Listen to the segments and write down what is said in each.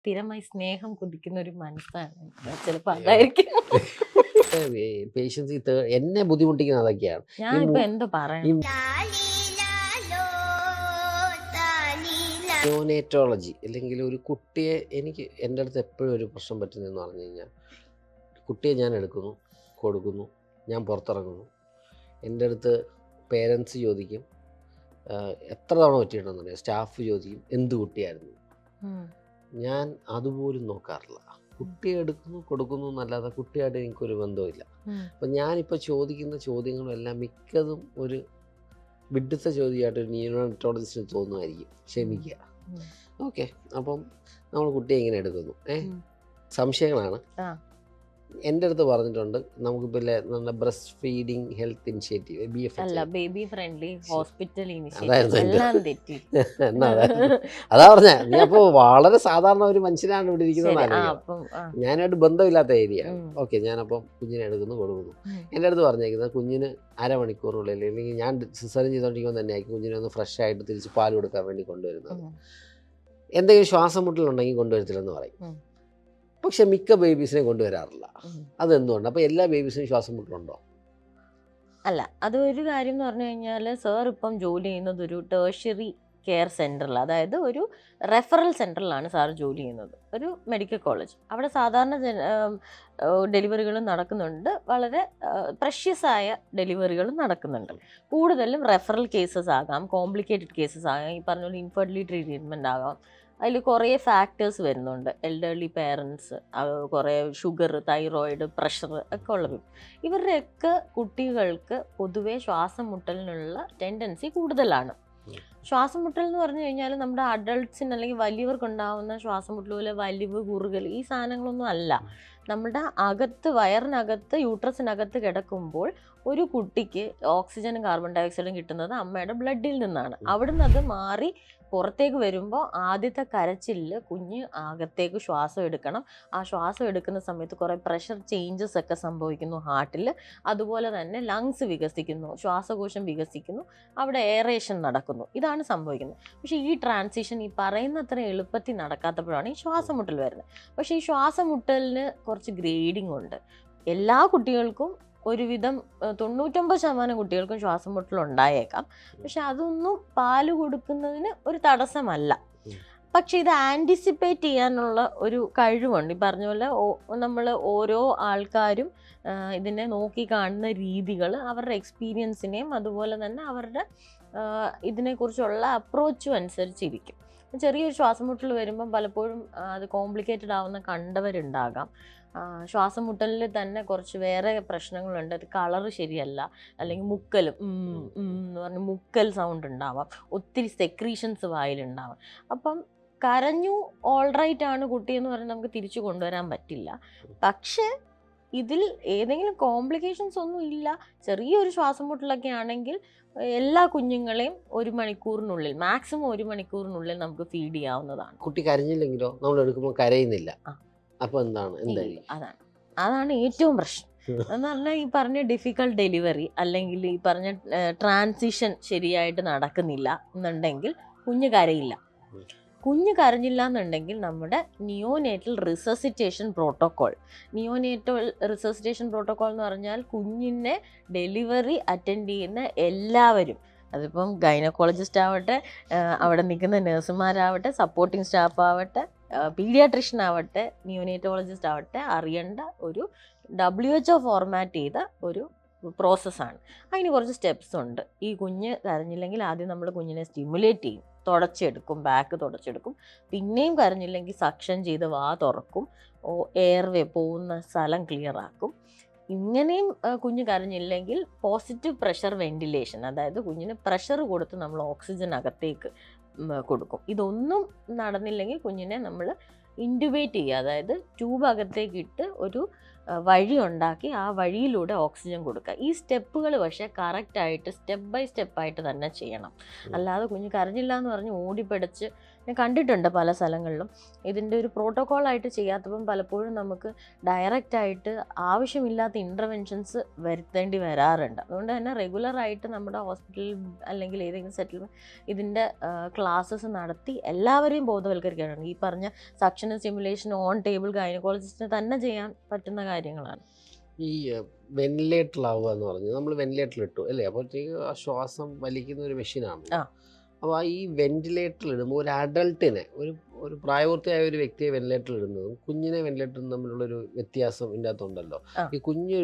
സ്ഥിരമായി സ്നേഹം കുതിക്കുന്ന ഒരു മനസ്സാണ്. ചിലപ്പോ അതായിരിക്കും. പേഷ്യൻസ് എന്നെ ബുദ്ധിമുട്ടിക്കുന്നത് അതൊക്കെയാണ്. ഞാനിപ്പോ എന്തോ പറയണം. ന്യൂനേറ്റോളജി അല്ലെങ്കിൽ ഒരു കുട്ടിയെ എൻ്റെ അടുത്ത് എപ്പോഴും ഒരു പ്രശ്നം പറ്റുന്നതെന്ന് പറഞ്ഞു കഴിഞ്ഞാൽ, കുട്ടിയെ ഞാൻ എടുക്കുന്നു, കൊടുക്കുന്നു, ഞാൻ പുറത്തിറങ്ങുന്നു, എൻ്റെ അടുത്ത് പേരൻസ് ചോദിക്കും, എത്ര തവണ പറ്റിയിട്ടുണ്ടെന്നറിയാം, സ്റ്റാഫ് ചോദിക്കും എന്ത് കുട്ടിയായിരുന്നു. ഞാൻ അതുപോലും നോക്കാറില്ല. കുട്ടിയെ എടുക്കുന്നു, കൊടുക്കുന്നു എന്നല്ലാതെ കുട്ടിയായിട്ട് എനിക്കൊരു ബന്ധമില്ല. അപ്പം ഞാനിപ്പോൾ ചോദിക്കുന്ന ചോദ്യങ്ങളെല്ലാം മിക്കതും ഒരു വിഡ്ഢിത്ത ചോദ്യമായിട്ട് ഒരു ന്യൂറോളജിസ്റ്റിന് തോന്നുമായിരിക്കും. ക്ഷമിക്കുക. ഓക്കെ, അപ്പം നമ്മൾ കുട്ടിയെ എങ്ങനെ എടുക്കുന്നു? സംശയങ്ങളാണ്. എൻ്റെ അടുത്ത് പറഞ്ഞിട്ടുണ്ട്, നമുക്കിപ്പോൾ നമ്മുടെ breast feeding health initiative baby friendly hospital അതാ പറഞ്ഞ നീ. അപ്പോൾ വളരെ സാധാരണ ഒരു മനുഷ്യനാണ് ഇവിടെ ഇരിക്കുന്നത്. ഞാനായിട്ട് ബന്ധമില്ലാത്ത ഏരിയ. ഓക്കെ, ഞാനപ്പം കുഞ്ഞിനെ എടുക്കുന്നു, കൊടുക്കുന്നു. എൻ്റെ അടുത്ത് പറഞ്ഞേക്കുന്നത് കുഞ്ഞിന് അരമണിക്കൂറുള്ളിൽ, അല്ലെങ്കിൽ ഞാൻ സിസേറിയൻ ചെയ്തുകൊണ്ടിരിക്കുമ്പോൾ തന്നെ ആയിരിക്കും കുഞ്ഞിനെ ഒന്ന് ഫ്രഷ് ആയിട്ട് തിരിച്ച് പാൽ കൊടുക്കാൻ വേണ്ടി കൊണ്ടുവരുന്നത്. എന്തെങ്കിലും ശ്വാസം മുട്ടലുണ്ടെങ്കിൽ കൊണ്ടുവരത്തില്ലെന്ന് പറയും. പക്ഷെ മിക്ക ബേബീസിനെ കൊണ്ടുവരാറില്ല. അതെന്തുകൊണ്ട്? അപ്പോൾ എല്ലാ ബേബീസിനും ശ്വാസം മുട്ടലുണ്ടോ? അല്ല, അതൊരു കാര്യം എന്ന് പറഞ്ഞു കഴിഞ്ഞാൽ, സാർ ഇപ്പം ജോലി ചെയ്യുന്നത് ഒരു ടേർഷ്യറി കെയർ സെൻറ്ററിൽ, അതായത് ഒരു റെഫറൽ സെൻറ്ററിലാണ് സാർ ജോലി ചെയ്യുന്നത്, ഒരു മെഡിക്കൽ കോളേജ്. അവിടെ സാധാരണ ഡെലിവറികളും നടക്കുന്നുണ്ട്, വളരെ പ്രഷ്യസ് ആയ ഡെലിവറികളും നടക്കുന്നുണ്ട്. കൂടുതലും റെഫറൽ കേസസ് ആകാം, കോംപ്ലിക്കേറ്റഡ് കേസസ് ആകാം, ഈ പറഞ്ഞ പോലെ ഇൻഫെർട്ടിലിറ്റി ട്രീറ്റ്മെൻറ്റ് ആകാം. അതിൽ കുറേ ഫാക്ടേഴ്സ് വരുന്നുണ്ട്. എൽഡർലി പേരൻസ്, കുറേ ഷുഗർ, തൈറോയിഡ്, പ്രഷർ ഒക്കെ ഉള്ളത്. ഇവരുടെയൊക്കെ കുട്ടികൾക്ക് പൊതുവേ ശ്വാസം മുട്ടലിനുള്ള ടെൻഡൻസി കൂടുതലാണ്. ശ്വാസം മുട്ടൽ എന്ന് പറഞ്ഞു കഴിഞ്ഞാൽ നമ്മുടെ അഡൾട്ട്സിന് അല്ലെങ്കിൽ വലിയവർക്കുണ്ടാവുന്ന ശ്വാസം മുട്ടൽ പോലെ വലിവ്, കുറുകൽ, ഈ സാധനങ്ങളൊന്നും അല്ല. നമ്മുടെ അകത്ത്, വയറിനകത്ത്, യൂട്രസിനകത്ത് കിടക്കുമ്പോൾ ഒരു കുട്ടിക്ക് ഓക്സിജനും കാർബൺ ഡൈ ഓക്സൈഡും കിട്ടുന്നത് അമ്മയുടെ ബ്ലഡിൽ നിന്നാണ്. അവിടുന്ന് അത് മാറി പുറത്തേക്ക് വരുമ്പോൾ ആദ്യത്തെ കരച്ചിലിൽ കുഞ്ഞ് അകത്തേക്ക് ശ്വാസം എടുക്കണം. ആ ശ്വാസം എടുക്കുന്ന സമയത്ത് കുറേ പ്രഷർ ചേഞ്ചസ് ഒക്കെ സംഭവിക്കുന്നു ഹാർട്ടിൽ. അതുപോലെ തന്നെ ലങ്സ് വികസിക്കുന്നു, ശ്വാസകോശം വികസിക്കുന്നു, അവിടെ എയറേഷൻ നടക്കുന്നു. ഇതാണ് സംഭവിക്കുന്നത്. പക്ഷേ ഈ ട്രാൻസിഷൻ ഈ പറയുന്നത്ര എളുപ്പത്തിൽ നടക്കാത്തപ്പോഴാണ് ഈ ശ്വാസം മുട്ടൽ വരുന്നത്. പക്ഷേ ഈ ശ്വാസം മുട്ടലിന് കുറച്ച് ഗ്രേഡിംഗ് ഉണ്ട്. എല്ലാ കുട്ടികൾക്കും ഒരുവിധം 99% കുട്ടികൾക്കും ശ്വാസം മുട്ടൽ ഉണ്ടായേക്കാം. പക്ഷെ അതൊന്നും പാല് കൊടുക്കുന്നതിന് ഒരു തടസ്സമല്ല. പക്ഷെ ഇത് ആൻറ്റിസിപ്പേറ്റ് ചെയ്യാനുള്ള ഒരു കഴിവുണ്ട്. ഈ പറഞ്ഞ പോലെ നമ്മൾ ഓരോ ആൾക്കാരും ഇതിനെ നോക്കി കാണുന്ന രീതികൾ അവരുടെ എക്സ്പീരിയൻസിനെയും അതുപോലെ തന്നെ അവരുടെ ഇതിനെക്കുറിച്ചുള്ള അപ്രോച്ചും അനുസരിച്ചിരിക്കും. ചെറിയൊരു ശ്വാസം മുട്ടൽ വരുമ്പം പലപ്പോഴും അത് കോംപ്ലിക്കേറ്റഡ് ആവുന്ന കണ്ടവരുണ്ടാകാം. ശ്വാസം മുട്ടലിൽ തന്നെ കുറച്ച് വേറെ പ്രശ്നങ്ങളുണ്ട്. അത് കളറ് ശരിയല്ല, അല്ലെങ്കിൽ മുക്കലും എന്ന് പറഞ്ഞ് മുക്കൽ സൗണ്ട് ഉണ്ടാവാം, ഒത്തിരി സെക്രീഷൻസ് വായിലുണ്ടാവാം. അപ്പം കരഞ്ഞു ഓൾറൈറ്റ് ആണ് കുട്ടി എന്ന് പറഞ്ഞാൽ നമുക്ക് തിരിച്ചു കൊണ്ടുവരാൻ പറ്റില്ല. പക്ഷേ ഇതിൽ ഏതെങ്കിലും കോംപ്ലിക്കേഷൻസ് ഒന്നും ഇല്ല, ചെറിയൊരു ശ്വാസം മുട്ടലൊക്കെ ആണെങ്കിൽ എല്ലാ കുഞ്ഞുങ്ങളെയും 1 മണിക്കൂറിനുള്ളിൽ, മാക്സിമം 1 മണിക്കൂറിനുള്ളിൽ നമുക്ക് ഫീഡ് ചെയ്യാവുന്നതാണ്. കുട്ടി കരഞ്ഞില്ലെങ്കിലോ? നമ്മൾ എടുക്കുമ്പോൾ കരയുന്നില്ല, അപ്പോൾ അതാണ് ഏറ്റവും പ്രശ്നം എന്ന് പറഞ്ഞാൽ, ഈ പറഞ്ഞ ഡിഫിക്കൽട്ട് ഡെലിവറി അല്ലെങ്കിൽ ഈ പറഞ്ഞ ട്രാൻസിഷൻ ശരിയായിട്ട് നടക്കുന്നില്ല എന്നുണ്ടെങ്കിൽ കുഞ്ഞ് കരയില്ല. കുഞ്ഞ് കരഞ്ഞില്ല എന്നുണ്ടെങ്കിൽ നമ്മുടെ നിയോനേറ്റൽ റിസസിറ്റേഷൻ പ്രോട്ടോക്കോൾ എന്ന് പറഞ്ഞാൽ കുഞ്ഞിനെ ഡെലിവറി അറ്റൻഡ് ചെയ്യുന്ന എല്ലാവരും, അതിപ്പം ഗൈനക്കോളജിസ്റ്റ് ആവട്ടെ, അവിടെ നിൽക്കുന്ന നഴ്സുമാരാവട്ടെ, സപ്പോർട്ടിംഗ് സ്റ്റാഫ് ആവട്ടെ, പീഡിയാട്രിഷ്യൻ ആവട്ടെ, നിയോനേറ്റോളജിസ്റ്റ് ആവട്ടെ, അറിയേണ്ട ഒരു WHO ഫോർമാറ്റ് ചെയ്ത ഒരു പ്രോസസ്സാണ്. അതിന് കുറച്ച് സ്റ്റെപ്സ് ഉണ്ട്. ഈ കുഞ്ഞ് കരഞ്ഞില്ലെങ്കിൽ ആദ്യം നമ്മൾ കുഞ്ഞിനെ സ്റ്റിമുലേറ്റ് ചെയ്യും, തുടച്ചെടുക്കും, ബാക്ക് തുടച്ചെടുക്കും. പിന്നെയും കരഞ്ഞില്ലെങ്കിൽ സക്ഷൻ ചെയ്ത് വാ തുറക്കും, എയർവേ പോകുന്ന സ്ഥലം ക്ലിയർ ആക്കും. ഇങ്ങനെയും കുഞ്ഞ് കരഞ്ഞില്ലെങ്കിൽ പോസിറ്റീവ് പ്രഷർ വെന്റിലേഷൻ, അതായത് കുഞ്ഞിന് പ്രഷർ കൊടുത്ത് നമ്മൾ ഓക്സിജൻ അകത്തേക്ക് കൊടുക്കും. ഇതൊന്നും നടന്നില്ലെങ്കിൽ കുഞ്ഞിനെ നമ്മൾ ഇൻറ്റുബേറ്റ് ചെയ്യുക, അതായത് ട്യൂബ് അകത്തേക്ക് ഇട്ട് ഒരു വഴി ഉണ്ടാക്കി ആ വഴിയിലൂടെ ഓക്സിജൻ കൊടുക്കുക. ഈ സ്റ്റെപ്പുകൾ പക്ഷേ കറക്റ്റായിട്ട് സ്റ്റെപ്പ് ബൈ സ്റ്റെപ്പായിട്ട് തന്നെ ചെയ്യണം. അല്ലാതെ കുഞ്ഞ് കരഞ്ഞില്ല എന്ന് പറഞ്ഞ് ഓടിപ്പിടിച്ച് ഞാൻ കണ്ടിട്ടുണ്ട് പല സ്ഥലങ്ങളിലും. ഇതിൻ്റെ ഒരു പ്രോട്ടോക്കോളായിട്ട് ചെയ്യാത്തപ്പം പലപ്പോഴും നമുക്ക് ഡയറക്റ്റായിട്ട് ആവശ്യമില്ലാത്ത ഇൻ്റർവെൻഷൻസ് വരുത്തേണ്ടി വരാറുണ്ട്. അതുകൊണ്ട് തന്നെ റെഗുലറായിട്ട് നമ്മുടെ ഹോസ്പിറ്റലിൽ അല്ലെങ്കിൽ ഏതെങ്കിലും സെറ്റിൽമെൻറ്റ് ഇതിൻ്റെ ക്ലാസ്സസ് നടത്തി എല്ലാവരെയും ബോധവൽക്കരിക്കാനാണ്. ഈ പറഞ്ഞ സക്ഷൻ സ്റ്റിമുലേഷൻ ഓൺ ടേബിൾ ഗൈനക്കോളജിസ്റ്റിന് തന്നെ ചെയ്യാൻ പറ്റുന്ന കാര്യങ്ങളാണ്. ഈ വെന്റിലേറ്ററിലാവുക എന്ന് പറഞ്ഞാൽ നമ്മൾ വെന്റിലേറ്ററിൽ ഇട്ടു അല്ലേ, അപ്പോഴത്തേക്ക് ആ ശ്വാസം വലിക്കുന്ന ഒരു മെഷീനാണ്. ആ. അപ്പോൾ ഈ വെന്റിലേറ്ററിൽ ഇടുമ്പോൾ ഒരു അഡൾട്ടിനെ ഒരു പ്രായപൂർത്തിയായ ഒരു വ്യക്തിയെ വെന്റിലേറ്ററിൽ ഇടുന്നതും കുഞ്ഞിനെ വെന്റിലേറ്ററും തമ്മിലുള്ളൊരു വ്യത്യാസം ഇതിൻ്റെ അകത്തുണ്ടല്ലോ. ആ. ഈ കുഞ്ഞ്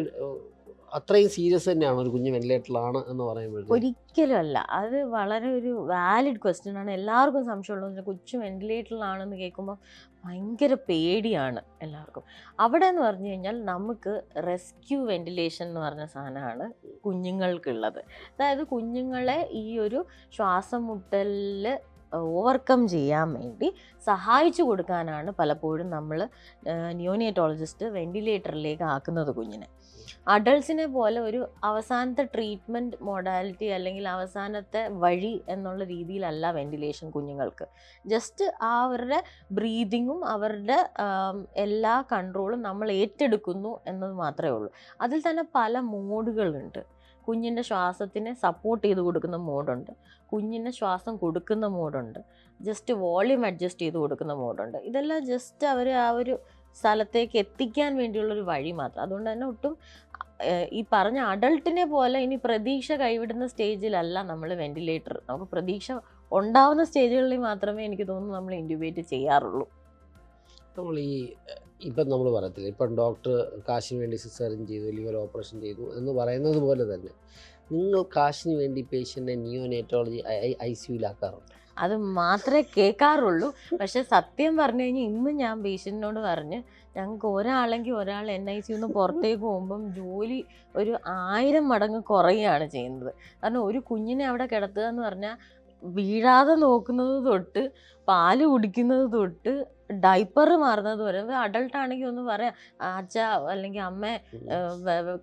അത്രയും സീരിയസ് തന്നെയാണ് ഒരു കുഞ്ഞ് വെന്റിലേറ്ററിലാണ് എന്ന് പറയുമ്പോഴത്തേക്ക്? ഒരിക്കലും അല്ല. അത് വളരെ ഒരു വാലിഡ് ക്വസ്റ്റ്യൻ ആണ്. എല്ലാവർക്കും സംശയമുള്ളത് കൊച്ചു വെന്റിലേറ്ററിലാണെന്ന് കേൾക്കുമ്പോൾ ഭയങ്കര പേടിയാണ് എല്ലാവർക്കും. അവിടെ എന്ന് പറഞ്ഞു കഴിഞ്ഞാൽ നമുക്ക് റെസ്ക്യൂ വെന്റിലേഷൻ എന്ന് പറഞ്ഞ സാധനമാണ് കുഞ്ഞുങ്ങൾക്കുള്ളത്. അതായത് കുഞ്ഞുങ്ങളെ ഈ ഒരു ശ്വാസം മുട്ടലിൽ ഓവർകം ചെയ്യാൻ വേണ്ടി സഹായിച്ചു കൊടുക്കാനാണ് പലപ്പോഴും നമ്മൾ നിയോനേറ്റോളജിസ്റ്റ് വെന്റിലേറ്ററിലേക്ക് ആക്കുന്നത് കുഞ്ഞിനെ. അഡൾട്ട്സിനെ പോലെ ഒരു അവസാനത്തെ ട്രീറ്റ്മെൻറ്റ് മൊഡാലിറ്റി അല്ലെങ്കിൽ അവസാനത്തെ വഴി എന്നുള്ള രീതിയിലല്ല വെന്റിലേഷൻ കുഞ്ഞുങ്ങൾക്ക്. ജസ്റ്റ് അവരുടെ ബ്രീതിങ്ങും അവരുടെ എല്ലാ കൺട്രോളും നമ്മൾ ഏറ്റെടുക്കുന്നു എന്നത് മാത്രമേ ഉള്ളൂ. അതിൽ തന്നെ പല മോഡുകളുണ്ട്. കുഞ്ഞിൻ്റെ ശ്വാസത്തിനെ സപ്പോർട്ട് ചെയ്ത് കൊടുക്കുന്ന മോഡുണ്ട്, കുഞ്ഞിന് ശ്വാസം കൊടുക്കുന്ന മോഡുണ്ട്, ജസ്റ്റ് വോളിയം അഡ്ജസ്റ്റ് ചെയ്ത് കൊടുക്കുന്ന മോഡുണ്ട്. ഇതെല്ലാം ജസ്റ്റ് അവർ ആ ഒരു സ്ഥലത്തേക്ക് എത്തിക്കാൻ വേണ്ടിയുള്ളൊരു വഴി മാത്രം. അതുകൊണ്ട് തന്നെ ഒട്ടും ഈ പറഞ്ഞ അഡൾട്ടിനെ പോലെ ഇനി പ്രതീക്ഷ കൈവിടുന്ന സ്റ്റേജിലല്ല നമ്മൾ വെന്റിലേറ്റർ. നമുക്ക് പ്രതീക്ഷ ഉണ്ടാവുന്ന സ്റ്റേജുകളിൽ മാത്രമേ എനിക്ക് തോന്നുന്നു നമ്മൾ ഇൻക്യുബേറ്റ് ചെയ്യാറുള്ളൂ. നമ്മൾ ഇപ്പം നമ്മൾ പറയത്തില്ല, ഇപ്പം ഡോക്ടർ കാശിന് വേണ്ടി സിസേറിയൻ ചെയ്തു, ലിവർ ഓപ്പറേഷൻ ചെയ്തു എന്ന് പറയുന്നത് പോലെ തന്നെ നിങ്ങൾ കാശിന് വേണ്ടി പേഷ്യൻറ്റിനെ നിയോനേറ്റോളജി ICUലാക്കാറുണ്ട്? അത് മാത്രമേ കേൾക്കാറുള്ളൂ. പക്ഷെ സത്യം പറഞ്ഞു കഴിഞ്ഞാൽ ഇന്ന് ഞാൻ പേഷ്യൻറ്റിനോട് പറഞ്ഞ് ഞങ്ങൾക്ക് ഒരാളെങ്കിൽ ഒരാൾ NICU പുറത്തേക്ക് പോകുമ്പം ജോലി ഒരു 1000 മടങ്ങ് കുറയുകയാണ് ചെയ്യുന്നത്. കാരണം ഒരു കുഞ്ഞിനെ അവിടെ കിടത്തുക എന്ന് പറഞ്ഞാൽ വീഴാതെ നോക്കുന്നത് തൊട്ട് പാല് കുടിക്കുന്നത് തൊട്ട് ഡൈപ്പർ മാറുന്നത് വരെ. അഡൾട്ടാണെങ്കിൽ ഒന്ന് പറയാം, അച്ഛ അല്ലെങ്കിൽ അമ്മ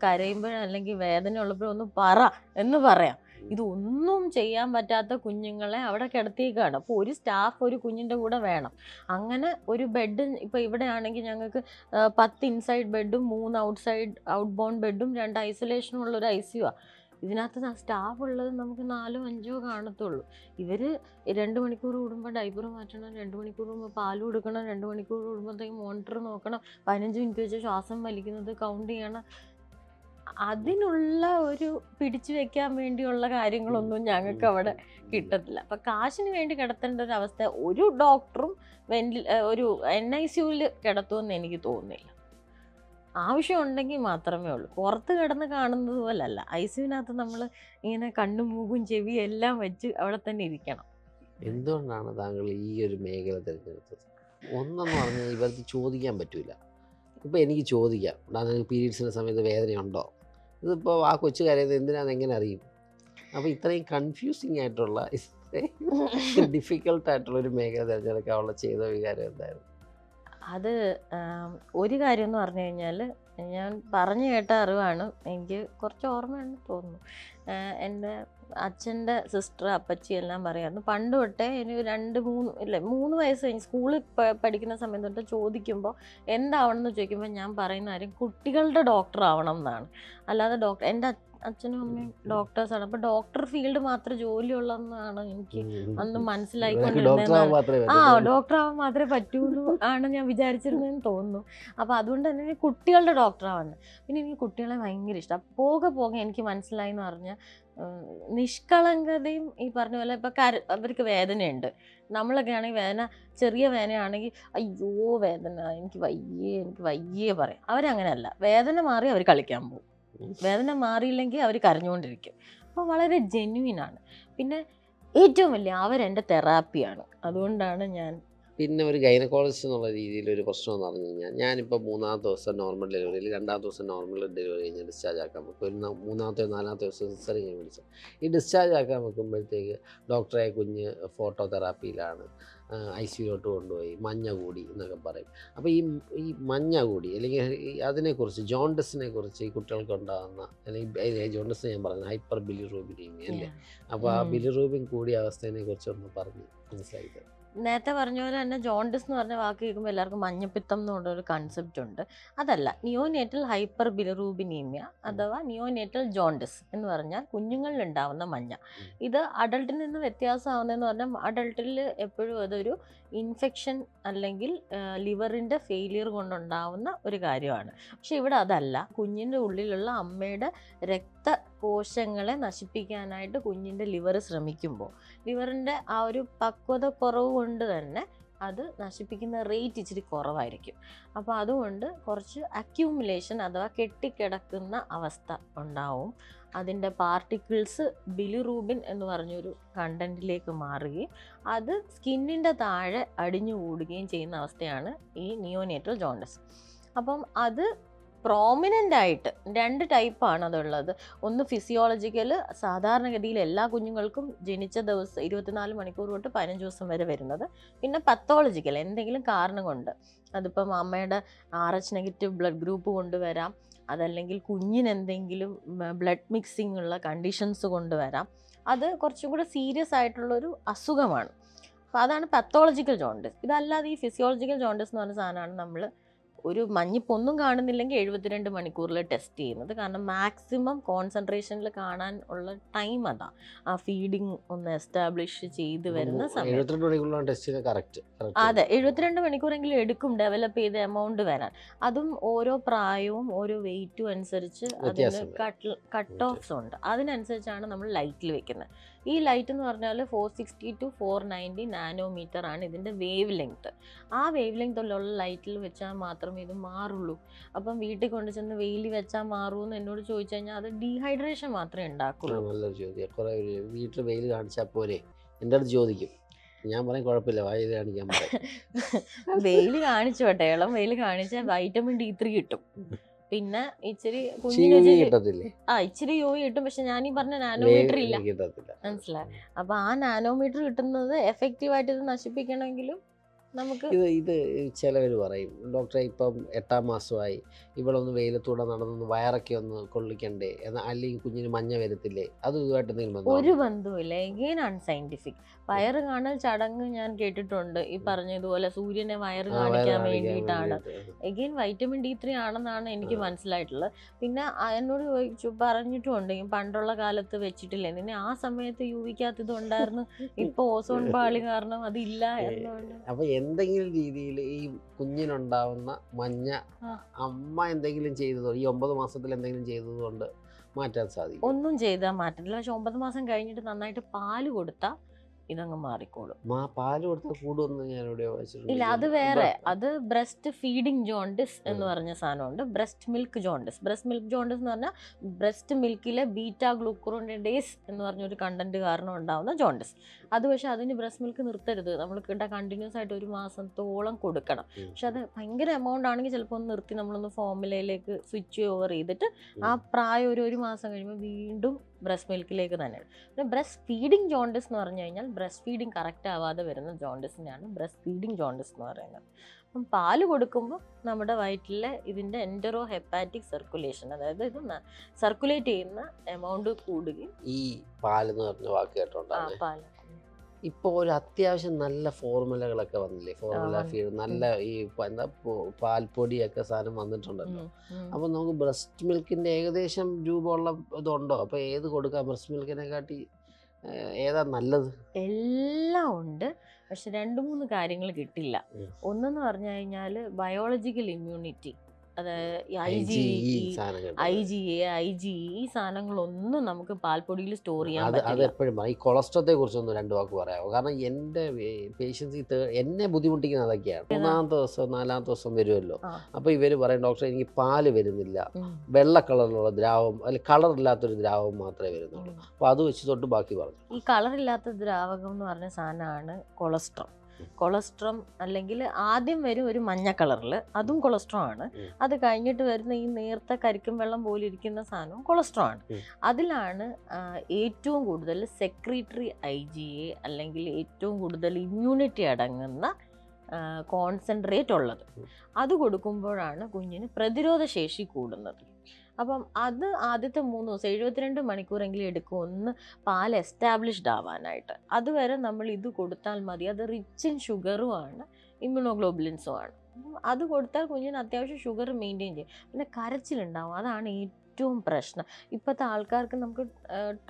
കരയുമ്പോഴും അല്ലെങ്കിൽ വേദന ഉള്ളപ്പോഴും ഒന്ന് പറ എന്ന് പറയാം. ഇതൊന്നും ചെയ്യാൻ പറ്റാത്ത കുഞ്ഞുങ്ങളെ അവിടെ കിടത്തിയേക്കാണ്. അപ്പോൾ ഒരു സ്റ്റാഫ് ഒരു കുഞ്ഞിൻ്റെ കൂടെ വേണം. അങ്ങനെ ഒരു ബെഡ് ഇപ്പോൾ ഇവിടെ ആണെങ്കിൽ ഞങ്ങൾക്ക് 10 ഇൻസൈഡ് ബെഡും 3 ഔട്ട് ബൗണ്ട് ബെഡും 2 ഐസൊലേഷനും ഉള്ളൊരു ICU ആണ്. ഇതിനകത്ത് സ്റ്റാഫ് ഉള്ളത് നമുക്ക് 4 5 കാണത്തുള്ളൂ. ഇവർ 2 മണിക്കൂർ കൂടുമ്പോൾ ഡൈപ്പർ മാറ്റണം, 2 മണിക്കൂർ കൂടുമ്പോൾ പാൽ കൊടുക്കണം, 2 മണിക്കൂർ കൂടുമ്പോഴത്തേക്ക് മോണിറ്റർ നോക്കണം, 15 മിനിറ്റ് വെച്ച് ശ്വാസം വലിക്കുന്നത് കൗണ്ട് ചെയ്യണം. അതിനുള്ള ഒരു പിടിച്ചു വെക്കാൻ വേണ്ടിയുള്ള കാര്യങ്ങളൊന്നും ഞങ്ങൾക്ക് അവിടെ കിട്ടത്തില്ല. അപ്പം കാശിന് വേണ്ടി കിടത്തേണ്ട ഒരു അവസ്ഥ ഒരു ഡോക്ടറും ഒരു NICUവിൽ കിടത്തുമെന്ന് എനിക്ക് തോന്നുന്നില്ല. ആവശ്യമുണ്ടെങ്കിൽ മാത്രമേ ഉള്ളൂ. പുറത്ത് കിടന്ന് കാണുന്നത് പോലല്ല. ICUവിനകത്ത് നമ്മൾ ഇങ്ങനെ കണ്ണും മൂക്കും ചെവിയും എല്ലാം വെച്ച് അവിടെ തന്നെ ഇരിക്കണം. എന്തുകൊണ്ടാണ് താങ്കൾ ഈ ഒരു മേഖല തിരഞ്ഞെടുത്തത്? ഒന്നെന്ന് പറഞ്ഞാൽ ഇവർക്ക് ചോദിക്കാൻ പറ്റില്ല. ഇപ്പോൾ എനിക്ക് ചോദിക്കാം, നിങ്ങൾക്ക് പീരീഡ്സിൻ്റെ സമയത്ത് വേദനയുണ്ടോ? ഇതിപ്പോൾ ആ കൊച്ചു കരയുന്നത് എന്തിനാണെന്ന് എങ്ങനെ അറിയും? അപ്പോൾ ഇത്രയും കൺഫ്യൂസിങ് ആയിട്ടുള്ള ഡിഫിക്കൽട്ടായിട്ടുള്ളൊരു മേഖല തിരഞ്ഞെടുക്കാനുള്ള ചെയ്ത വികാരം എന്തായിരുന്നു? അത് ഒരു കാര്യം എന്ന് പറഞ്ഞു കഴിഞ്ഞാൽ ഞാൻ പറഞ്ഞു കേട്ട അറിവാണ്, എനിക്ക് കുറച്ച് ഓർമ്മയുണ്ടെന്ന് തോന്നുന്നു. എൻ്റെ അച്ഛൻ്റെ സിസ്റ്റർ അപ്പച്ചി എല്ലാം പറയായിരുന്നു പണ്ട് തൊട്ടേ. എനിക്ക് 3 വയസ്സ് കഴിഞ്ഞ് സ്കൂളിൽ പഠിക്കുന്ന സമയത്ത് തൊട്ട് ചോദിക്കുമ്പോൾ എന്താവണം എന്ന് ചോദിക്കുമ്പോൾ ഞാൻ പറയുന്ന കാര്യം കുട്ടികളുടെ ഡോക്ടർ ആവണം എന്നാണ്. അല്ലാതെ എൻ്റെ അച്ഛനും അമ്മയും ഡോക്ടേഴ്സാണ്. അപ്പോൾ ഡോക്ടർ ഫീൽഡ് മാത്രം ജോലിയുള്ളതെന്നാണ് എനിക്ക് അന്ന് മനസ്സിലായിക്കൊണ്ടിരുന്നത്. ഡോക്ടർ ആവാൻ മാത്രമേ പറ്റൂന്ന് ആണ് ഞാൻ വിചാരിച്ചിരുന്നതെന്ന് തോന്നുന്നു. അപ്പോൾ അതുകൊണ്ട് തന്നെ കുട്ടികളുടെ ഡോക്ടർ ആവാണ്. പിന്നെ എനിക്ക് കുട്ടികളെ ഭയങ്കര ഇഷ്ടം. പോകെ എനിക്ക് മനസ്സിലായി എന്ന് പറഞ്ഞാൽ നിഷ്കളങ്കതയും ഈ പറഞ്ഞ പോലെ ഇപ്പം അവർക്ക് വേദനയുണ്ട്. നമ്മളൊക്കെ ആണെങ്കിൽ ചെറിയ വേദനയാണെങ്കിൽ അയ്യോ വേദന എനിക്ക് വയ്യേ പറയും. അവരങ്ങനെയല്ല. വേദന മാറി അവർ കളിക്കാൻ പോകും. വേദന മാറിയില്ലെങ്കിൽ അവർ കരഞ്ഞുകൊണ്ടിരിക്കും. അപ്പോൾ വളരെ ജെന്യുവിനാണ്. പിന്നെ ഏറ്റവും വലിയ അവരെൻ്റെ തെറാപ്പിയാണ്. അതുകൊണ്ടാണ് ഞാൻ പിന്നെ ഒരു ഗൈനക്കോളജിസ്റ്റ് എന്നുള്ള രീതിയിൽ ഒരു പ്രശ്നം എന്ന് പറഞ്ഞു കഴിഞ്ഞാൽ, ഞാനിപ്പോൾ 3-ാമത്തെ ദിവസം നോർമൽ ഡെലിവറിയിൽ 2-ാമത്തെ ദിവസം നോർമൽ ഡെലിവറി കഴിഞ്ഞാൽ ഡിസ്ചാർജ് ആക്കാൻ വെക്കും. ഒരു 3-ാമത്തെ 4-ാമത്തെ ദിവസം സിസേറിയൻ കഴിഞ്ഞ് വിളിച്ചാൽ ഈ ഡിസ്ചാർജ് ആക്കാൻ വെക്കുമ്പോഴത്തേക്ക് ഡോക്ടറെ കുഞ്ഞ് ഫോട്ടോ തെറാപ്പിയിലാണ്, ICUലോട്ട് കൊണ്ടുപോയി മഞ്ഞ കൂടി എന്നൊക്കെ പറയും. അപ്പോൾ ഈ മഞ്ഞ കൂടി അല്ലെങ്കിൽ അതിനെക്കുറിച്ച് ജോണ്ടിസിനെ കുറിച്ച് ഈ കുട്ടികൾക്ക് ഉണ്ടാകുന്ന അല്ലെങ്കിൽ ജോണ്ടിസ് ഞാൻ പറഞ്ഞു ഹൈപ്പർ ബിലിറൂബിനീമിയ അല്ലേ, അപ്പോൾ ആ ബിലിറൂബിൻ കൂടിയ അവസ്ഥയെ കുറിച്ച് ഒന്ന് പറഞ്ഞ് മനസ്സിലാക്കി. നേരത്തെ പറഞ്ഞ പോലെ തന്നെ ജോണ്ടിസ് എന്ന് പറഞ്ഞ വാക്ക് കേൾക്കുമ്പോൾ എല്ലാവർക്കും മഞ്ഞപ്പിത്തം എന്ന് പറഞ്ഞൊരു കൺസെപ്റ്റ് ഉണ്ട്. അതല്ല, നിയോനേറ്റൽ ഹൈപ്പർ ബിലിറൂബിനീമിയ അഥവാ നിയോനേറ്റൽ ജോണ്ടിസ് എന്ന് പറഞ്ഞാൽ കുഞ്ഞുങ്ങളിൽ ഉണ്ടാവുന്ന മഞ്ഞ. ഇത് അഡൾട്ടിൽ നിന്ന് വ്യത്യാസമാവുന്നതെന്ന് പറഞ്ഞാൽ അഡൾട്ടിൽ എപ്പോഴും അതൊരു ഇൻഫെക്ഷൻ അല്ലെങ്കിൽ ലിവറിൻ്റെ ഫെയിലിയർ കൊണ്ടുണ്ടാവുന്ന ഒരു കാര്യമാണ്. പക്ഷെ ഇവിടെ അതല്ല, കുഞ്ഞിൻ്റെ ഉള്ളിലുള്ള അമ്മയുടെ രക്തകോശങ്ങളെ നശിപ്പിക്കാനായിട്ട് കുഞ്ഞിൻ്റെ ലിവർ ശ്രമിക്കുമ്പോൾ ലിവറിൻ്റെ ആ ഒരു പക്വത കുറവ് കൊണ്ട് തന്നെ അത് നശിപ്പിക്കുന്ന റേറ്റ് ഇച്ചിരി കുറവായിരിക്കും. അപ്പോൾ അതുകൊണ്ട് കുറച്ച് അക്യൂമുലേഷൻ അഥവാ കെട്ടിക്കിടക്കുന്ന അവസ്ഥ ഉണ്ടാവും. അതിൻ്റെ പാർട്ടിക്കിൾസ് ബിലിറൂബിൻ എന്ന് പറഞ്ഞൊരു കണ്ടൻറ്റിലേക്ക് മാറുകയും അത് സ്കിന്നിൻ്റെ താഴെ അടിഞ്ഞു കൂടുകയും ചെയ്യുന്ന അവസ്ഥയാണ് ഈ നിയോനേറ്റൽ ജോണ്ടിസ്. അപ്പം അത് പ്രോമിനൻ്റ് ആയിട്ട് 2 ടൈപ്പാണ് അതുള്ളത്. ഒന്ന് ഫിസിയോളജിക്കൽ, സാധാരണഗതിയിൽ എല്ലാ കുഞ്ഞുങ്ങൾക്കും ജനിച്ച ദിവസം 24 മണിക്കൂർ തൊട്ട് 15 ദിവസം വരെ വരുന്നത്. പിന്നെ പത്തോളജിക്കൽ, എന്തെങ്കിലും കാരണം കൊണ്ട്, അതിപ്പം അമ്മയുടെ RH- ബ്ലഡ് ഗ്രൂപ്പ് കൊണ്ടുവരാം, അതല്ലെങ്കിൽ കുഞ്ഞിന് എന്തെങ്കിലും ബ്ലഡ് മിക്സിംഗ് ഉള്ള കണ്ടീഷൻസ് കൊണ്ടുവരാം. അത് കുറച്ചും കൂടെ സീരിയസ് ആയിട്ടുള്ളൊരു അസുഖമാണ്. അപ്പോൾ അതാണ് പത്തോളജിക്കൽ ജോണ്ടിസ്. ഇതല്ലാതെ ഈ ഫിസിയോളജിക്കൽ ജോണ്ടിസ് എന്ന് പറഞ്ഞ സാധനമാണ് നമ്മൾ ഒരു മഞ്ഞിപ്പൊന്നും കാണുന്നില്ലെങ്കിൽ 72 മണിക്കൂറിൽ ടെസ്റ്റ് ചെയ്യുന്നത്. കാരണം മാക്സിമം കോൺസെൻട്രേഷനിൽ കാണാൻ ഉള്ള ടൈം അതാ, ആ ഫീഡിങ് ഒന്ന് എസ്റ്റാബ്ലിഷ് ചെയ്ത് വരുന്ന സമയം. അതെ, 72 മണിക്കൂറെങ്കിലും എടുക്കും ഡെവലപ്പ് ചെയ്ത എമൗണ്ട് വരാൻ. അതും ഓരോ പ്രായവും ഓരോ വെയിറ്റും അനുസരിച്ച് അതിന് കട്ട് ഓഫ്സ് ഉണ്ട്. അതിനനുസരിച്ചാണ് നമ്മൾ ലൈറ്റിൽ വെക്കുന്നത്. ഈ ലൈറ്റ് എന്ന് പറഞ്ഞാൽ 460 to 490 നാനോമീറ്റർ ആണ് ഇതിൻ്റെ വേവ് ലെങ്ത്. ആ വേവ് ലെങ്ത്തുള്ള ലൈറ്റിൽ വെച്ചാൽ മാത്രമേ ഇത് മാറുള്ളൂ. അപ്പം വീട്ടിൽ കൊണ്ട് ചെന്ന് വെയിൽ വെച്ചാൽ മാറുമെന്ന് എന്നോട് ചോദിച്ചു കഴിഞ്ഞാൽ അത് ഡീഹൈഡ്രേഷൻ മാത്രമേ ഉണ്ടാക്കുള്ളൂ. നല്ലൊരു ചോദ്യം. കുറേ വീട്ടിൽ വെയിൽ കാണിച്ചാൽ പോരെ എൻ്റെ അടുത്ത് ചോദിക്കും. ഞാൻ പറയും കുഴപ്പമില്ല, വെയിൽ കാണിക്കാൻ വെയിൽ കാണിച്ചോട്ടെ, ഇളം വെയിൽ കാണിച്ചാൽ വൈറ്റമിൻ D3 കിട്ടും. പിന്നെ ഇച്ചിരി ഇച്ചിരി യു കിട്ടും. പക്ഷെ ഞാൻ ഈ പറഞ്ഞ നാനോമീറ്റർ ഇല്ല, മനസ്സിലായി. അപ്പൊ ആ നാനോമീറ്റർ കിട്ടുന്നത് എഫക്റ്റീവായിട്ട് ഇത് നശിപ്പിക്കണമെങ്കിലും നമുക്ക് ഇത് ചിലവർ പറയും, ഡോക്ടറെ ഇപ്പം 8ാം മാസമായി, ഇവളൊന്ന് വെയിലത്തൂടെ നടന്നൊന്ന് വയറൊക്കെ ഒന്ന് കൊള്ളിക്കണ്ടേ, അല്ലെങ്കിൽ കുഞ്ഞിന് മഞ്ഞ വരത്തില്ലേ? അത് ഇതുമായിട്ട് എന്തെങ്കിലും ഒരു ബന്ധവുമില്ല. Again unscientific. വയറ് കാണൽ ചടങ്ങ് ഞാൻ കേട്ടിട്ടുണ്ട്. ഈ പറഞ്ഞതുപോലെ സൂര്യനെ വയറ് കാണിക്കാൻ വേണ്ടിയിട്ടാണ്. എഗെയിൻ വൈറ്റമിൻ D3 ആണെന്നാണ് എനിക്ക് മനസ്സിലായിട്ടുള്ളത്. പിന്നെ എന്നോട് പറഞ്ഞിട്ടുമുണ്ട്, പണ്ടുള്ള കാലത്ത് വെച്ചിട്ടില്ല, നിന്നെ ആ സമയത്ത് യൂവിക്കാത്തത് ഉണ്ടായിരുന്നു, ഇപ്പൊ ഓസോൺ പാളി കാരണം അതില്ല എന്നുണ്ട്. അപ്പൊ എന്തെങ്കിലും രീതിയിൽ ഈ കുഞ്ഞിനുണ്ടാവുന്ന മഞ്ഞ അമ്മ എന്തെങ്കിലും ചെയ്തതോ, ഈ 9 മാസത്തിൽ എന്തെങ്കിലും ചെയ്തത് കൊണ്ട് മാറ്റാൻ സാധിക്കും? ഒന്നും ചെയ്താൽ മാറ്റത്തില്ല. പക്ഷെ 9 മാസം കഴിഞ്ഞിട്ട് നന്നായിട്ട് പാല് കൊടുത്താൽ ഇതങ്ങ് മാറിക്കോളും. പാല് കൊടുത്താൽ കൂടുമെന്ന് ഞാൻ ഇവിടെ വായിച്ചിട്ടുണ്ട്. ഇല്ല, അത് വേറെ. അത് ബ്രസ്റ്റ് ഫീഡിങ് ജോണ്ടിസ് എന്ന് പറഞ്ഞ സാധനമുണ്ട്. Breast milk jaundice. Breast milk jaundice എന്ന് പറഞ്ഞാൽ ബ്രസ്റ്റ് മിൽക്കിലെ ബീറ്റാ ഗ്ലൂക്കറോണിഡേസ് എന്ന് പറഞ്ഞൊരു കണ്ടന്റ് കാരണം ഉണ്ടാവുന്ന ജോണ്ടിസ്. അത് പക്ഷെ അതിന് ബ്രസ്റ്റ് മിൽക്ക് നിർത്തരുത്. നമ്മൾ കണ്ടിന്യൂസ് ആയിട്ട് 1 മാസത്തോളം കൊടുക്കണം. പക്ഷെ അത് ഭയങ്കര എമൗണ്ട് ആണെങ്കിൽ ചിലപ്പോൾ ഒന്ന് നിർത്തി നമ്മളൊന്ന് ഫോർമുലയിലേക്ക് സ്വിച്ച് ഓവർ ചെയ്തിട്ട് ആ പ്രായം ഒരു മാസം കഴിയുമ്പോൾ വീണ്ടും ബ്രസ്റ്റ് മിൽക്കിലേക്ക് തന്നെയാണ്. പിന്നെ ബ്രസ്റ്റ് ഫീഡിങ് ജോണ്ടിസ് എന്ന് പറഞ്ഞു കഴിഞ്ഞാൽ ബ്രസ്റ്റ് ഫീഡിങ് കറക്റ്റ് ആവാതെ വരുന്ന ജോണ്ടിസിനെയാണ് ബ്രസ്റ്റ് ഫീഡിങ് ജോണ്ടിസ് എന്ന് പറയുന്നത്. അപ്പം പാല് കൊടുക്കുമ്പോൾ നമ്മുടെ വയറ്റിലെ ഇതിൻ്റെ എൻറ്ററോ ഹെപ്പാറ്റിക് സർക്കുലേഷൻ, അതായത് ഇത് സർക്കുലേറ്റ് ചെയ്യുന്ന എമൗണ്ട് കൂടുകയും. ഈ പാലെന്ന് പറഞ്ഞ വാക്ക് കേട്ടോണ്ടാണ് പാല് ഇപ്പോൾ ഒരു അത്യാവശ്യം നല്ല ഫോർമുലകളൊക്കെ വന്നില്ലേ, ഫോർമുല ഫീഡ്, നല്ല ഈ എന്താ പാൽപ്പൊടിയൊക്കെ സാധനം വന്നിട്ടുണ്ടല്ലോ. അപ്പോൾ നമുക്ക് ബ്രസ്റ്റ് മിൽക്കിൻ്റെ ഏകദേശം രൂപമുള്ള ഇതുണ്ടോ? അപ്പോൾ ഏത് കൊടുക്കാം? ബ്രസ്റ്റ് മിൽക്കിനെ കാട്ടി ഏതാ നല്ലത്? എല്ലാം ഉണ്ട്, പക്ഷെ 2-3 കാര്യങ്ങൾ കിട്ടില്ല. ഒന്നെന്ന് പറഞ്ഞു കഴിഞ്ഞാൽ ബയോളജിക്കൽ ഇമ്മ്യൂണിറ്റി, അതായത് IgA, IgE ഈ സാധനങ്ങളൊന്നും നമുക്ക് പാൽപ്പൊടിയിൽ സ്റ്റോർ ചെയ്യാൻ പറ്റില്ല. അതെപ്പോഴും ഈ കൊളസ്ട്രോളത്തെ കുറിച്ചൊന്ന് 2 വാക്ക് പറയാമോ? കാരണം എൻ്റെ പേഷ്യൻസ് എന്നെ ബുദ്ധിമുട്ടിക്കുന്നത് അതൊക്കെയാണ്. 3-ാമത്തെ ദിവസം 4-ാമത്തെ ദിവസം വരുമല്ലോ, അപ്പോൾ ഇവർ പറയും, ഡോക്ടറെ എനിക്ക് പാല് വരുന്നില്ല, വെള്ള കളറിലുള്ള ദ്രാവകം അല്ലെങ്കിൽ കളറില്ലാത്തൊരു ദ്രാവകം മാത്രമേ വരുന്നുള്ളൂ. അപ്പോൾ അത് വെച്ച് തൊട്ട് ബാക്കി പറഞ്ഞു. ഈ കളറില്ലാത്ത ദ്രാവകം എന്ന് പറഞ്ഞ സാധനമാണ് കൊളസ്ട്രോൾ. കൊളസ്ട്രോൾ അല്ലെങ്കിൽ ആദ്യം വരും ഒരു മഞ്ഞ കളറിൽ, അതും കൊളസ്ട്രോൾ ആണ്. അത് കഴിഞ്ഞിട്ട് വരുന്ന ഈ നേർത്ത കരിക്കും വെള്ളം പോലെ ഇരിക്കുന്ന സാധനവും കൊളസ്ട്രോൾ ആണ്. അതിലാണ് ഏറ്റവും കൂടുതൽ സെക്രീറ്ററി IgA അല്ലെങ്കിൽ ഏറ്റവും കൂടുതൽ ഇമ്മ്യൂണിറ്റി അടങ്ങുന്ന കോൺസെൻട്രേറ്റ് ഉള്ളത്. അത് കൊടുക്കുമ്പോഴാണ് കുഞ്ഞിന് പ്രതിരോധ ശേഷി കൂടുന്നത്. അപ്പം അത് ആദ്യത്തെ 3 ദിവസം 72 മണിക്കൂറെങ്കിലും എടുക്കും ഒന്ന് പാൽ എസ്റ്റാബ്ലിഷ്ഡ് ആവാനായിട്ട്. അതുവരെ നമ്മൾ ഇത് കൊടുത്താൽ മതി. അത് റിച്ച് ഇൻ ഷുഗറുമാണ്, ഇമ്മ്യൂണോഗ്ലോബുലിൻസും ആണ്. അത് കൊടുത്താൽ കുഞ്ഞിന് അത്യാവശ്യം ഷുഗർ മെയിൻറ്റെയിൻ ചെയ്യും. പിന്നെ കരച്ചിലുണ്ടാവും, അതാണ് ഏറ്റവും പ്രശ്നം. ഇപ്പോഴത്തെ ആൾക്കാർക്ക് നമുക്ക്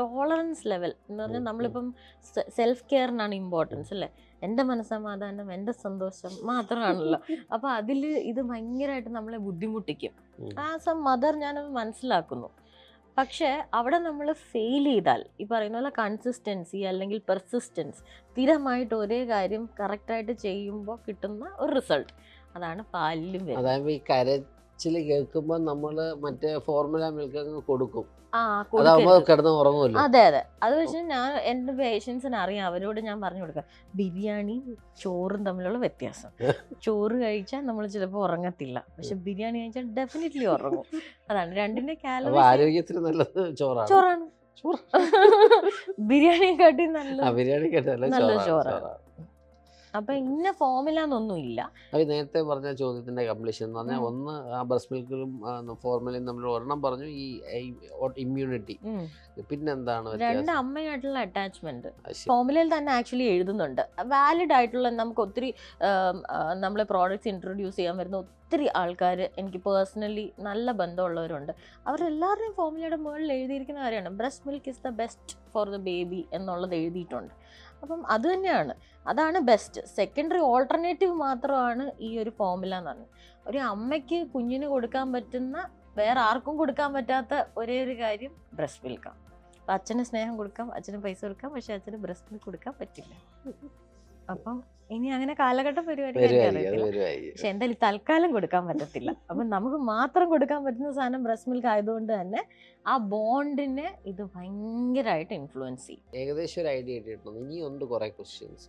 ടോളറൻസ് ലെവൽ എന്ന് പറഞ്ഞാൽ നമ്മളിപ്പം സെൽഫ് കെയറിനാണ് ഇമ്പോർട്ടൻസ് അല്ലേ. എൻ്റെ മനസ്സമാധാനം, എൻ്റെ സന്തോഷം മാത്രമാണല്ലോ. അപ്പോൾ അതിൽ ഇത് ഭയങ്കരമായിട്ട് നമ്മളെ ബുദ്ധിമുട്ടിക്കും. ആസ് എ മദർ ഞാനത് മനസ്സിലാക്കുന്നു. പക്ഷേ അവിടെ നമ്മൾ ഫെയിൽ ചെയ്താൽ ഈ പറയുന്ന പോലെ കൺസിസ്റ്റൻസി അല്ലെങ്കിൽ പെർസിസ്റ്റൻസ്, സ്ഥിരമായിട്ട് ഒരേ കാര്യം കറക്റ്റായിട്ട് ചെയ്യുമ്പോൾ കിട്ടുന്ന ഒരു റിസൾട്ട്, അതാണ് പാലിലും വരുന്നത്. അതായത് ഈ കരച്ചിൽ കേൾക്കുമ്പോൾ നമ്മൾ മറ്റേ ഫോർമുല മിൽക്ക് അങ്ങ് കൊടുക്കും, ആ അതാവുമ്പോൾ കിടന്ന് ഉറങ്ങുമല്ലോ. അതെ അതെ. അത് പക്ഷേ ഞാൻ എൻ്റെ പേഷ്യൻസിന് അറിയാം, അവരോട് ഞാൻ പറഞ്ഞു കൊടുക്കാം ബിരിയാണിയും ചോറും തമ്മിലുള്ള വ്യത്യാസം. ചോറ് കഴിച്ചാൽ നമ്മൾ ചിലപ്പോൾ ഉറങ്ങത്തില്ല, പക്ഷെ ബിരിയാണി കഴിച്ചാൽ ഡെഫിനറ്റ്ലി ഉറങ്ങും. അതാണ് രണ്ടിന്റെ കാലറി. ആരോഗ്യത്തിന് നല്ലത് ചോറാണ്. ചോറാണ്. ബിരിയാണിയെക്കാട്ടി ബിരിയാണി നല്ല ചോറാണ്. അപ്പൊ ഇന്ന ഫോർമുല എന്നൊന്നും ഇല്ല. അത് നേരത്തെ പറഞ്ഞ ചോദ്യത്തിന്റെ കംപ്ലീഷൻ എന്ന് പറഞ്ഞാൽ ഒന്ന് ബ്രസ്റ്റ് മിൽക്കിലും ഫോർമുലയും നമ്മൾ ഒരെണ്ണം പറഞ്ഞു ഈ ഇമ്മ്യൂണിറ്റി, പിന്നെന്താണ് രണ്ട് അമ്മയായിട്ടുള്ള അറ്റാച്ച്മെന്റ്. ഫോർമുലയിൽ തന്നെ ആക്ച്വലി എഴുതുന്നുണ്ട്. വാലിഡ് ആയിട്ടുള്ള നമുക്ക് ഒത്തിരി നമ്മളെ പ്രോഡക്റ്റ്സ് ഇൻട്രൊഡ്യൂസ് ചെയ്യാൻ വരുന്ന ഒത്തിരി ആൾക്കാർ എനിക്ക് പേഴ്സണലി നല്ല ബന്ധമുള്ളവരുണ്ട്. അവരെല്ലാവരുടെയും ഫോർമുലയുടെ മുകളിൽ എഴുതിയിരിക്കുന്ന കാര്യമാണ് breast milk is the best for the baby എന്നുള്ളത് എഴുതിയിട്ടുണ്ട്. അപ്പം അത് തന്നെയാണ്, അതാണ് ബെസ്റ്റ്. സെക്കൻഡറി ഓൾട്ടർനേറ്റീവ് മാത്രമാണ് ഈ ഒരു ഫോർമുല എന്ന് പറഞ്ഞത്. ഒരു അമ്മയ്ക്ക് കുഞ്ഞിന് കൊടുക്കാൻ പറ്റുന്ന, വേറെ ആർക്കും കൊടുക്കാൻ പറ്റാത്ത ഒരേ ഒരു കാര്യം ബ്രസ്റ്റ് മിൽക്കാണ്. അപ്പം അച്ഛന് സ്നേഹം കൊടുക്കാം, അച്ഛന് പൈസ കൊടുക്കാം, പക്ഷെ അച്ഛന് ബ്രസ്റ്റ് മിൽക്ക് കൊടുക്കാൻ പറ്റില്ല. അപ്പം ഇനി അങ്ങനെ കാലഘട്ടം പരിപാടി അറിയത്തില്ല, പക്ഷെ എന്തായാലും തൽക്കാലം കൊടുക്കാൻ പറ്റത്തില്ല. അപ്പം നമുക്ക് മാത്രം കൊടുക്കാൻ പറ്റുന്ന സാധനം ബ്രസ്റ്റ് മിൽക്ക് ആയതുകൊണ്ട് തന്നെ ആ ബോണ്ടിനെ ഇത് ഭയങ്കരമായിട്ട് ഇൻഫ്ലുവൻസ് ചെയ്യും. ഏകദേശം ഒരു ഐഡിയ കിട്ടിയിട്ടുണ്ട്. ഇനിയുണ്ട് കുറേ ക്വസ്റ്റ്യൻസ്,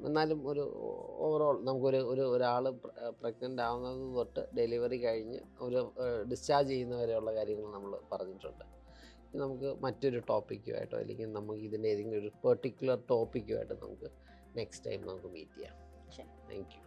എന്നാലും ഒരു ഓവറോൾ ഒരാൾ പ്രഗ്നൻ്റ് ആവുന്നത് തൊട്ട് ഡെലിവറി കഴിഞ്ഞ് ഒരു ഡിസ്ചാർജ് ചെയ്യുന്നവരെയുള്ള കാര്യങ്ങൾ നമ്മൾ പറഞ്ഞിട്ടുണ്ട്. നമുക്ക് മറ്റൊരു ടോപ്പിക്കുമായിട്ടോ അല്ലെങ്കിൽ നമുക്ക് ഇതിൻ്റെ ഏതെങ്കിലും ഒരു പെർട്ടിക്കുലർ ടോപ്പിക്കുമായിട്ട് നമുക്ക് നെക്സ്റ്റ് ടൈം നമുക്ക് മീറ്റ് ചെയ്യാം. Thank you.